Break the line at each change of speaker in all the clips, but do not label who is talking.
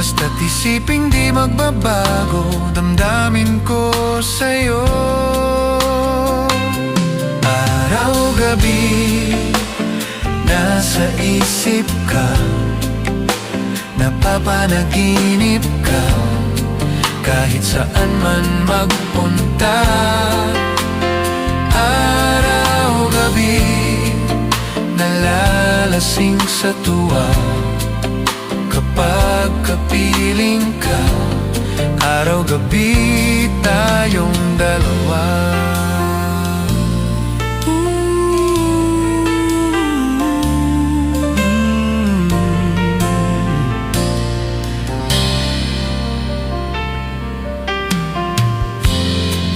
Basta't isiping di magbabago damdamin ko sa'yo. Araw-gabi nasa isip ka, napapanaginip ka, kahit saan man magpunta. Araw-gabi nalalasing sa tuwa kapag kapiling ka. Araw-gabi tayong dalawa.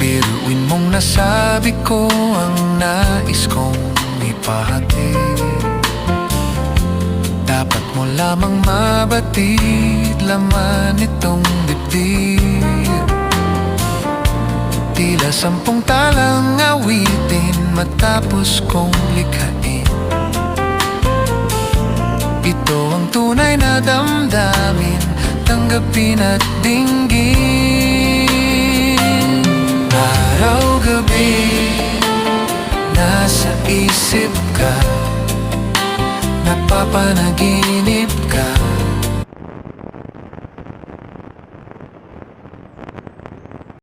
Biruin mong nasabi ko ang nais kong ipahatid. Dapat mo lamang mabatid laman itong dibdib. Tila 10 talang awitin matapos kong likhain. Ito ang tunay na damdamin, tanggapin at dinggin. Araw-gabi nasa isip ka, napapanaginip